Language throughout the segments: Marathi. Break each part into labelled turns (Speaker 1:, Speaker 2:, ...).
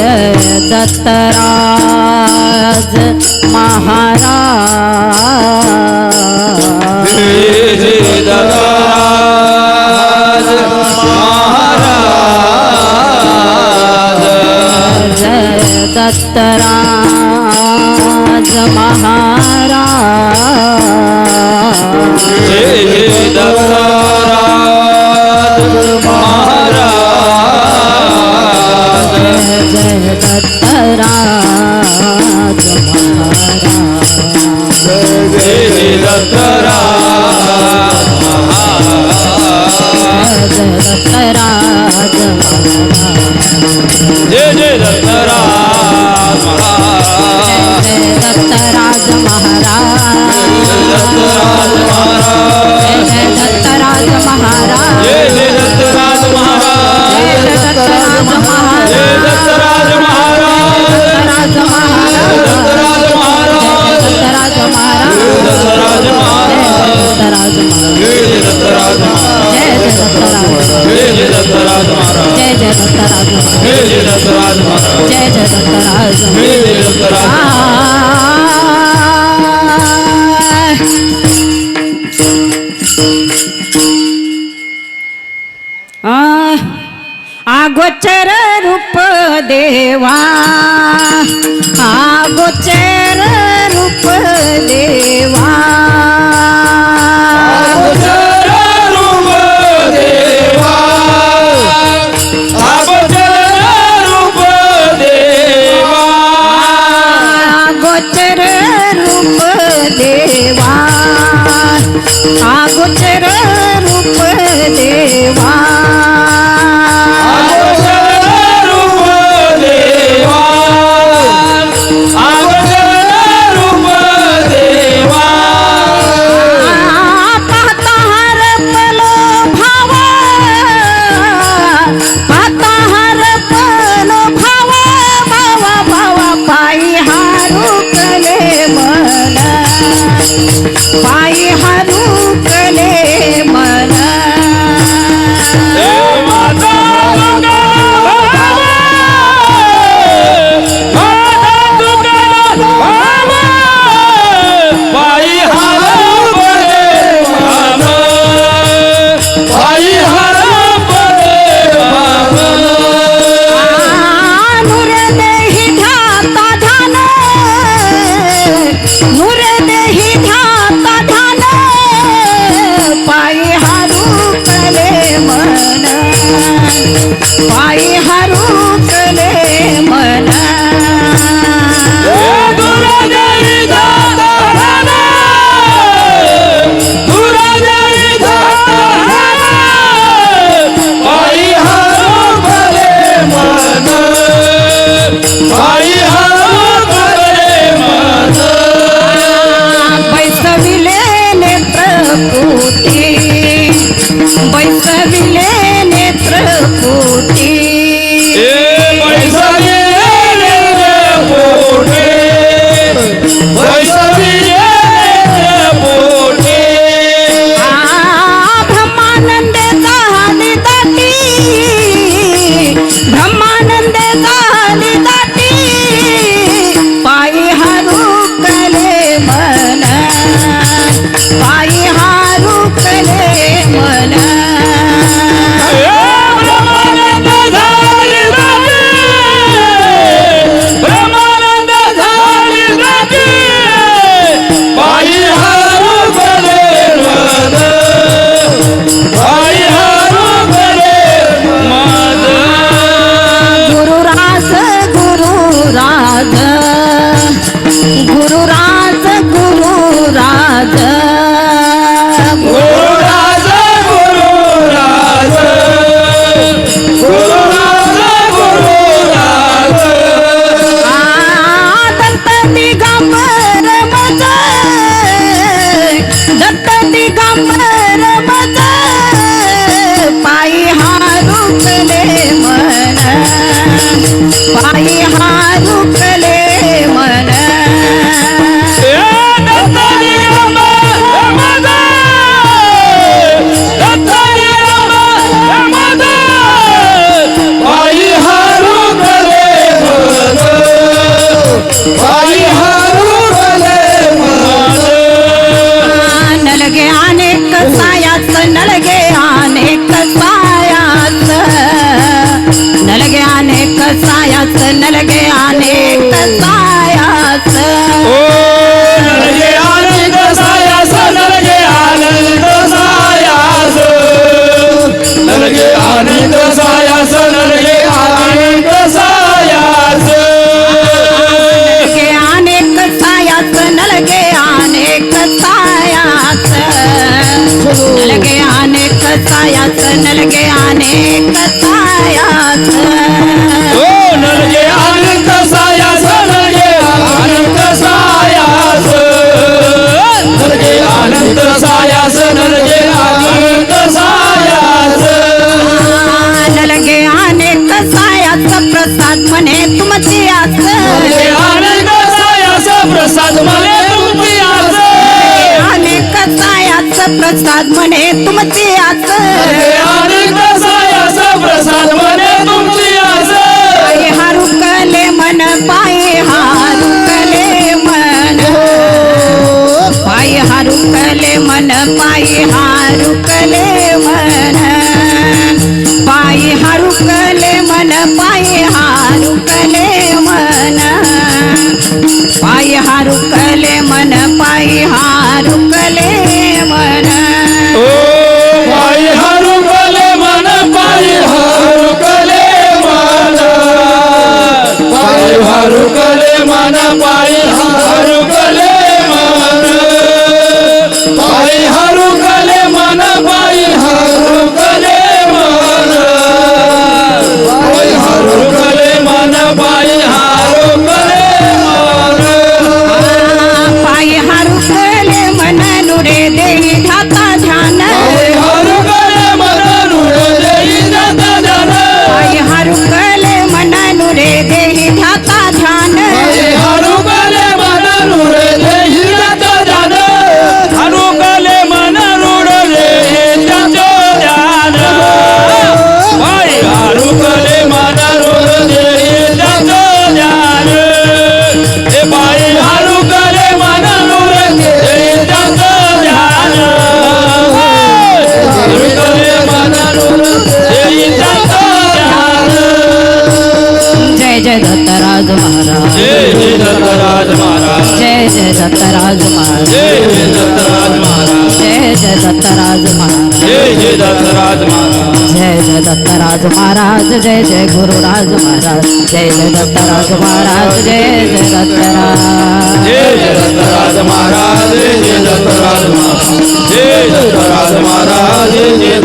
Speaker 1: जय दत्तराज महाराज
Speaker 2: जय दत्तराज महाराज
Speaker 1: जय दत्तराज महाराज
Speaker 2: जय दत्तराज महाराज
Speaker 1: जय दत्तराज महाराज
Speaker 2: जय दत्तराज
Speaker 1: जय दत्तराज महाराज
Speaker 2: जय दत्तराज महाराज
Speaker 1: जय दत्तराज महाराज जय दत्तराज महाराज
Speaker 2: जय दत्तराज महाराज
Speaker 1: जय दत्तराज महाराज
Speaker 2: जय दत्तराज महाराज
Speaker 1: दत्तराज महाराज
Speaker 2: दत्तराज महाराज
Speaker 1: दत्तराज महाराज
Speaker 2: दत्तराज महाराज
Speaker 1: जय दत्तराज महाराज
Speaker 2: जय दत्तराज
Speaker 1: जय
Speaker 2: दत्तराज महाराज
Speaker 1: जय दत्तराज महाराज
Speaker 2: जय दत्तराज महाराज
Speaker 1: जय दत्तराज
Speaker 2: जय दत्तराज
Speaker 1: आगोचर रूप देवा आगोचर रूप देवा
Speaker 2: अगोचर रूप देवा अगोचर रूप देवा
Speaker 1: आगोचर रूप देवा आगोचर रूप देवा
Speaker 2: अगोचर रूप देवा अगोचर
Speaker 1: सायास नलगे अनेक सायास
Speaker 2: ओ नलगे आनंद सायास नलगे आनंद सायास नलगे आनंद सायास नलगे आनंद सायास
Speaker 1: नलगे अनेक सायास नलगे अनेक सायास नलगे अनेक सायास नलगे अनेक सायास
Speaker 2: ओ नलगे आनंद सायास नलगे आनंद सायास नलगे आनंद सायास नलगे आनंद सायास
Speaker 1: नलगे अनेक सायास प्रसाद म्हणे तुमची आस
Speaker 2: नलगे आनंद सायास प्रसाद म्हणे तुमची आस
Speaker 1: अनेक सायास प्रसाद म्हणे तुमची आस
Speaker 2: नलगे आनंद सायास प्रसाद म्हणे तुमची आस
Speaker 1: पायी हारुकले मन पायी हारुकले मन पायी हारुकले मन पायी हारुकले मन पायी हारुकले मन पायी हारुकले मन पायी हारुकले मन पायी हारुकले मन
Speaker 2: ओ पायी हारुकले मन पायी हारुकले मन पायी हारुकले मन पायी हारुकले मन पायी हारुकले मन पायी हारुकले मन पायी हारुकले मन पायी हारुकले मन
Speaker 1: पायी हारुकले मन नुरे देई ठाता ध्यान
Speaker 2: पायी हारुकले मन नुरे देई ठाता ध्यान
Speaker 1: पायी हारुकले मन नुरे देई ठाता ध्यान
Speaker 2: पायी हारुकले मन नुरे देई ठाता ध्यान हारुकले मन नुरे देई ठाता ध्यान पायी हारुकले मन नुरे देई ठाता ध्यान हे पायी हारुकले मन नुरे देई ठाता ध्यान हारुकले मन नुरे देई ठाता ध्यान
Speaker 1: जय जय दत्तराज महाराज
Speaker 2: जय जय दत्तराज महाराज
Speaker 1: जय जय दत्तराज महाराज
Speaker 2: जय जय दत्तराज महाराज
Speaker 1: जय जय दत्तराज महाराज
Speaker 2: जय जय दत्तराज महाराज
Speaker 1: जय जय दत्तराज महाराज जय जय गुरुराज महाराज जय जय दत्तराज महाराज जय जय दत्तराज
Speaker 2: जय जय दत्तराज महाराज जय जय दत्तराज महाराज जय दत्तराज महाराज जय जय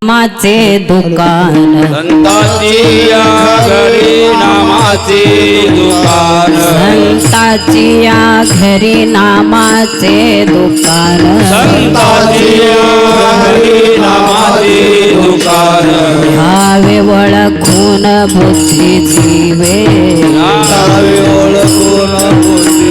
Speaker 1: नामाचे दुकान
Speaker 2: संताची या घरी नामाचे दुकान
Speaker 1: संताची या घरी नामाचे दुकान
Speaker 2: संताची या घरी नामाचे दुकान
Speaker 1: भावे ओळखून बुद्धी जीवे
Speaker 2: नावे ओळखून बुद्धी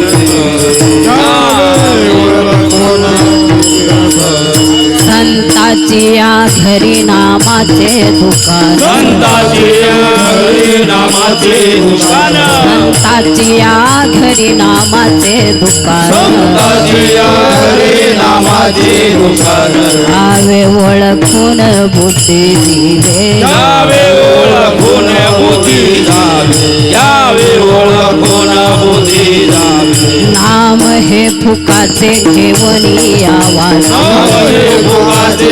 Speaker 1: संताची या घरी नामाचे दुकान
Speaker 2: संताची या घरी नामाचे दुकान
Speaker 1: संताची या घरी नामाचे दुकान
Speaker 2: संताची या घरी नामाचे दुकान
Speaker 1: भावे ओळखून बुद्धी जीवे
Speaker 2: यावे ओळखून बुद्धी जावे यावे ओळखून बुद्धी जावे
Speaker 1: नाम हे फुकाचे घेऊन आवाज नाम हे फुकाचे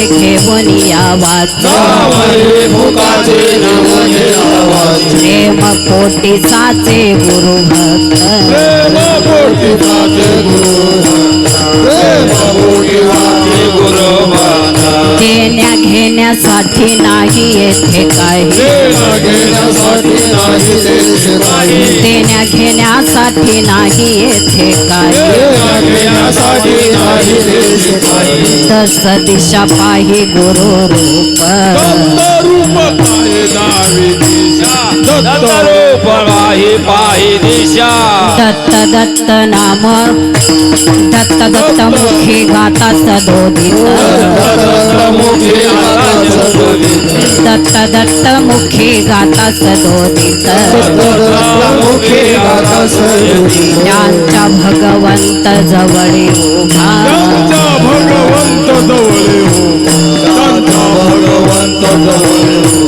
Speaker 1: घेऊन आवाज प्रेम पोटी साचे गुरु भक्त देण्या घेण्यासाठी नाही येथे काही देण्या घेण्यासाठी नाही येथे काही दस दिशा पाही गुरु रूप
Speaker 2: दत्तरूप पाही दिशा
Speaker 1: दत्त दत्त नाम दत्त दत्त मुखी गाता सदोदित
Speaker 2: सदोदित
Speaker 1: दत्त दत्त मुखी गाता सदोदित
Speaker 2: मुखे गाता सदोदित
Speaker 1: त्यांच्या भगवंत जवळी उभा
Speaker 2: त्यांचा भगवंत जवळ त्यांचा भगवंत जवळ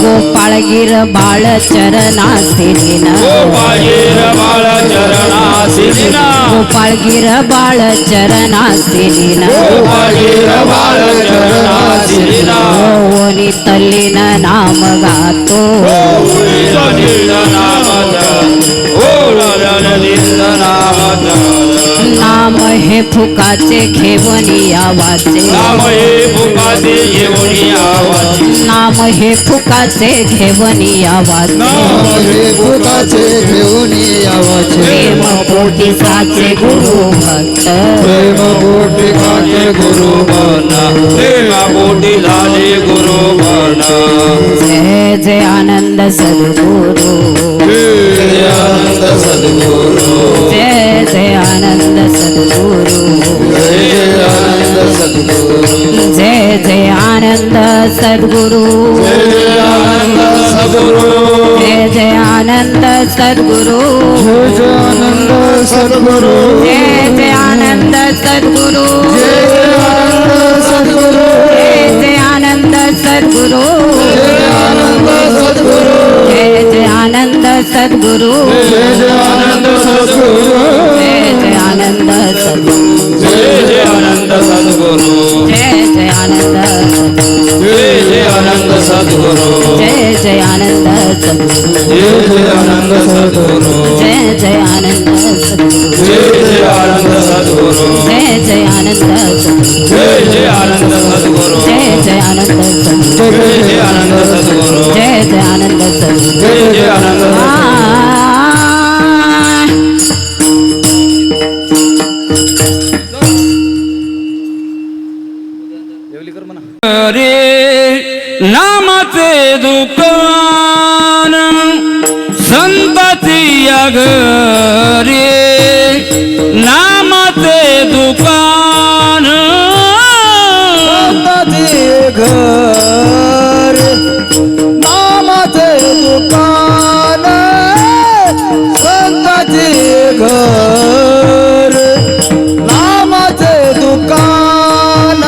Speaker 1: गोपाळगीर बाळ चरणासी लीन
Speaker 2: गोपाळगीर बाळ चरणासी लीन
Speaker 1: गोपाळगीर बाळ चरणासी लीन
Speaker 2: गोपाळगीर बाळ चरणासी लीन
Speaker 1: ओनी तल्लीन नाम गातो नाम हे फुकाचे घेवनी आवाचे
Speaker 2: नाम हे फुकाचे घेऊन आवाज
Speaker 1: नाम हे फुकाचे घेवनी आवाचे
Speaker 2: नाम हे फुकाचे घेऊन आवाज
Speaker 1: प्रेम पोटी साचे गुरु भक्त
Speaker 2: प्रेम कोटी काचे गुरु बना प्रेम कोटी झाले गुरु बना
Speaker 1: जय जय आनंद सद्गुरु
Speaker 2: जय आनंद सद्गुरु
Speaker 1: जय जय आनंद सद्गुरु
Speaker 2: जय आनंद सद्गुरु
Speaker 1: जय जय आनंद सद्गुरु
Speaker 2: जय आनंद सद्गुरु
Speaker 1: जय जय आनंद सद्गुरु
Speaker 2: जय आनंद सद्गुरु
Speaker 1: जय जय आनंद सद्गुरु
Speaker 2: जय आनंद सद्गुरु
Speaker 1: जय जय आनंद सद्गुरु
Speaker 2: जय आनंद सद्गुरु
Speaker 1: जय जय आनंद सद्गुरु
Speaker 2: जय आनंद सद्गुरु
Speaker 1: जय जय आनंद सद्गुरु
Speaker 2: जय आनंद सद्गुरु
Speaker 1: जय जय आनंद
Speaker 2: जय आनंद सद्गुरु
Speaker 1: जय जय आनंद सद्गुरु
Speaker 2: जय आनंद सद्गुरु
Speaker 1: जय जय आनंद सद्गुरु
Speaker 2: जय आनंद सद्गुरु
Speaker 1: जय जय आनंद सद्गुरु
Speaker 2: जय आनंद सद्गुरु
Speaker 1: जय जय आनंद सद्गुरु
Speaker 2: जय आनंद सद्गुरु
Speaker 1: जय जय आनंद सद्गुरु
Speaker 2: जय आनंद
Speaker 3: रे नामाचे दुकान संताची घरे नामाचे दुकान
Speaker 4: संताचे घर नामाचे दुकान संताचे घर नामाचे दुकान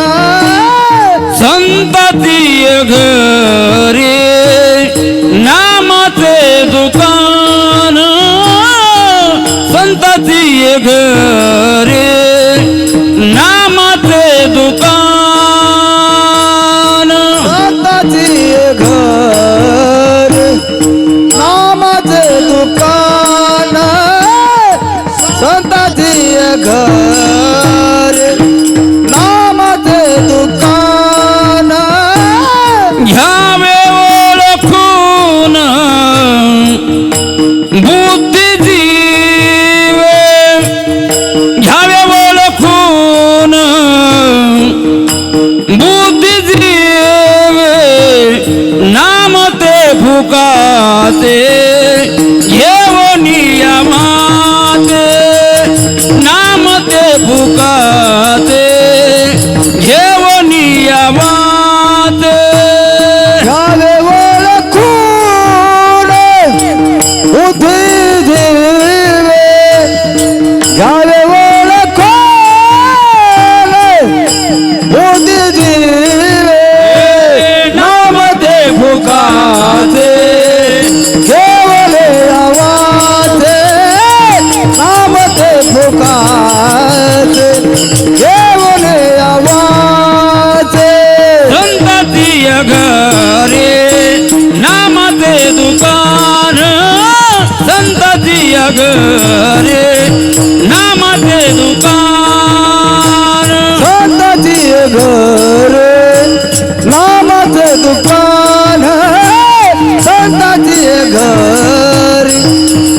Speaker 3: संताची घरे नामाचे दुकान संताची घरे नामाचे दुकान
Speaker 4: संताचे घर नामाचे दुकान संताचे घर नामाचे दुकान
Speaker 3: घ्यावे ओळखून बुद्धिजीवे घ्यावे ओळखून बुद्धिजीवे नाम ते फुकाते घेवनिया माते नाम ते फुकाते घेवनिया माते
Speaker 4: घ्यावे ओळखून बुद्धिजीवे घ्यावे ओळखून बुद्धिजीवे
Speaker 3: नाम ते फुकाते
Speaker 4: केवले आवाजे नाम ते फुकाते केवले आवाजे
Speaker 3: संतती घरे नामाचे दुकान संतती घरे नामाचे दुकान
Speaker 4: संताची घर नामाचे दुकान संताची घर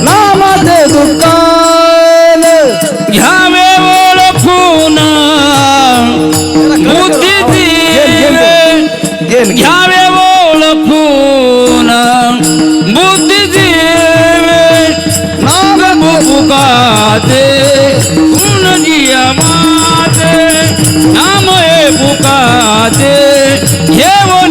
Speaker 4: नामाचे दुकान
Speaker 3: घ्यावे ओळखून बुद्धिजीवे घ्यावे ओळखून बुद्धिजीवे नाम फुकाते गुण जिया माते नाम हे फुकाते घेऊन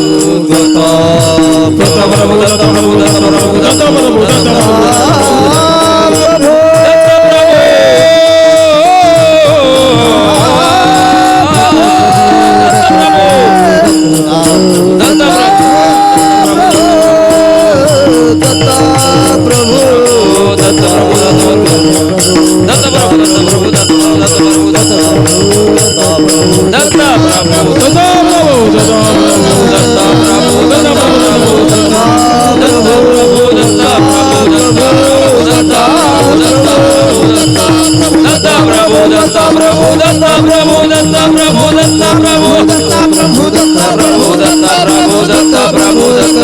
Speaker 3: प्रभु दत्त प्रभु दत्त प्रभु दत्त प्रभु दत्त प्रभु दत्त